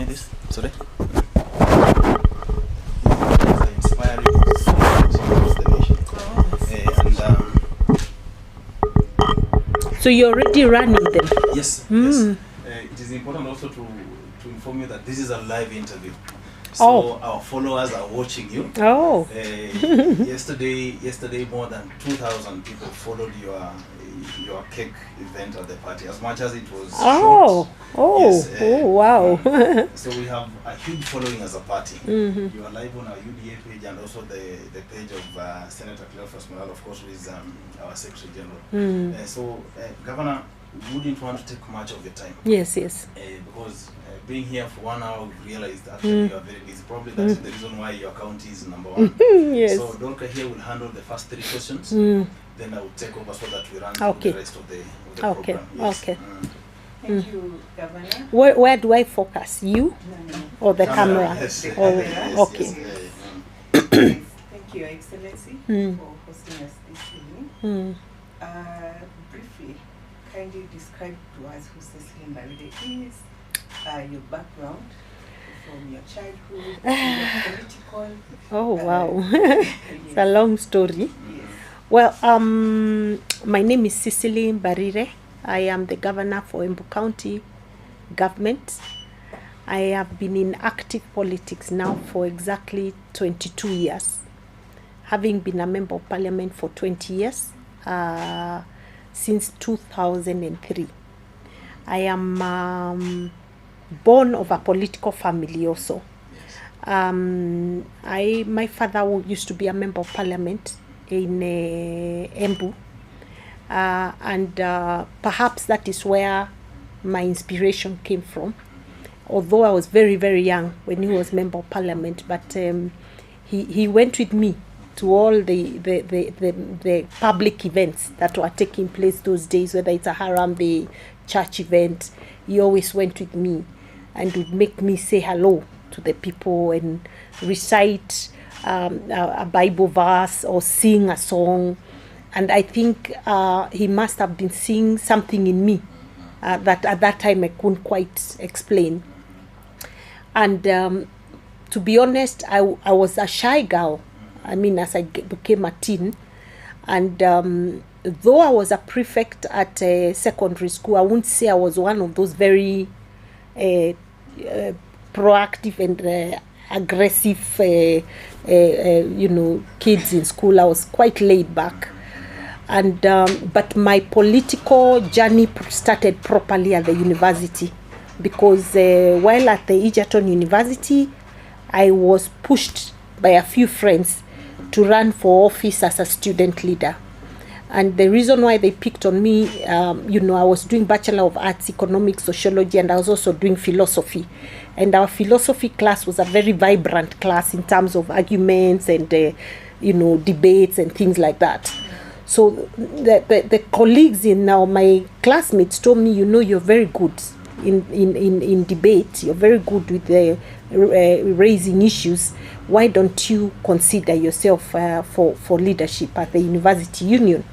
behind this? Sorry? Inspiring the nation. So you're already running them? Yes. Yes. It is important also to inform you that this is a live interview. So our followers are watching you. Yesterday more than 2,000 people followed your cake event at the party, as much as it was short. Wow. So we have a huge following as a party. You are live on our UDA page and also the page of Senator Cleophas Malala, of course, who is our Secretary General. Governor, we wouldn't want to take much of your time. Yes. Because being here for 1 hour, we realized actually you are very busy. Probably that's the reason why your county is number one. Yes. So Dorka here will handle the first 3 questions. Then I will take over so that we run the rest of the program. Yes. Okay. Thank you, Governor. Where do I focus? You? No. Or the camera? Yes. Okay. Thank you, Your Excellency, for hosting us this evening. Briefly, kindly describe to us who Cecily Mbarire is, your background, from your childhood, your political. Oh, wow. It's a long story. Yes. Well, my name is Cecily Mbarire. I am the governor for Embu County government. I have been in active politics now for exactly 22 years, having been a member of parliament for 20 years, since 2003. I am born of a political family also. My father used to be a member of parliament in Embu, and perhaps that is where my inspiration came from. Although I was very, very young when he was member of parliament, but he went with me to all the public events that were taking place those days, whether it's a Harambee, church event. He always went with me and would make me say hello to the people and recite a Bible verse or sing a song. And I think he must have been seeing something in me that at that time I couldn't quite explain. And to be honest, I was a shy girl. I mean, as I became a teen. And though I was a prefect at secondary school, I wouldn't say I was one of those very proactive and aggressive, kids in school. I was quite laid back. And but my political journey started properly at the university, because while at the Egerton University, I was pushed by a few friends to run for office as a student leader. And the reason why they picked on me, I was doing Bachelor of Arts, Economics, Sociology, and I was also doing philosophy. And our philosophy class was a very vibrant class in terms of arguments and, debates and things like that. So the colleagues in now, my classmates told me, you're very good in debate. You're very good with raising issues. Why don't you consider yourself for leadership at the university union,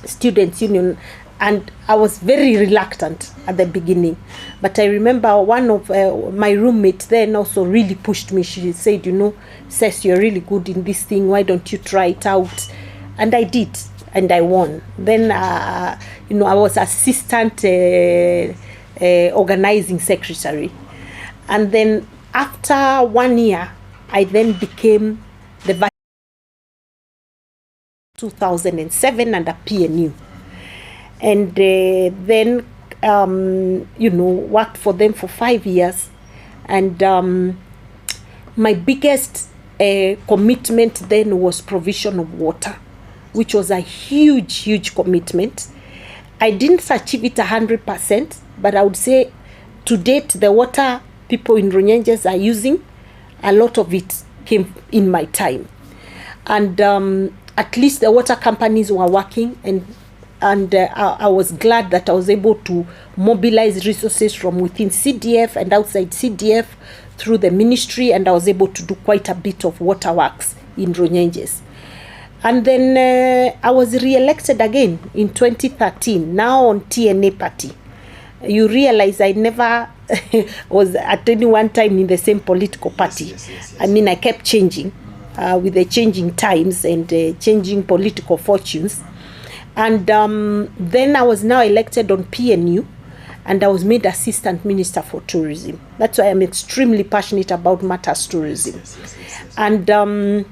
students union? And I was very reluctant at the beginning. But I remember one of my roommates then also really pushed me. She said, Cec, you're really good in this thing. Why don't you try it out? And I did. And I won. Then, I was assistant organizing secretary. And then after 1 year, I then became the vice 2007 under PNU. And then, worked for them for 5 years. And my biggest commitment then was provision of water, which was a huge commitment. I didn't achieve it 100%, but I would say to date, the water people in Runyenjes are using, a lot of it came in my time. And at least the water companies were working, and I was glad that I was able to mobilize resources from within CDF and outside CDF through the ministry, and I was able to do quite a bit of water works in Runyenjes. And then I was re-elected again in 2013, now on TNA party. you realize I never was at any one time in the same political party. Yes. I mean, I kept changing with the changing times and changing political fortunes. And then I was now elected on PNU, and I was made Assistant Minister for Tourism. That's why I'm extremely passionate about matters tourism. Yes. And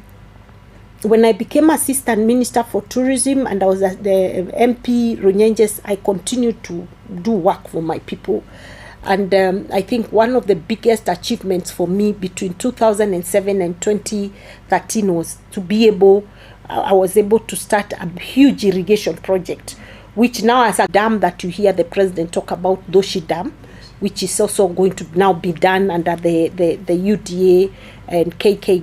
when I became Assistant Minister for Tourism and I was at the MP Runyenjes, I continued to do work for my people. And I think one of the biggest achievements for me between 2007 and 2013 was to be able, I was able to start a huge irrigation project, which now has a dam that you hear the president talk about, Doshi Dam, which is also going to now be done under the UDA and KK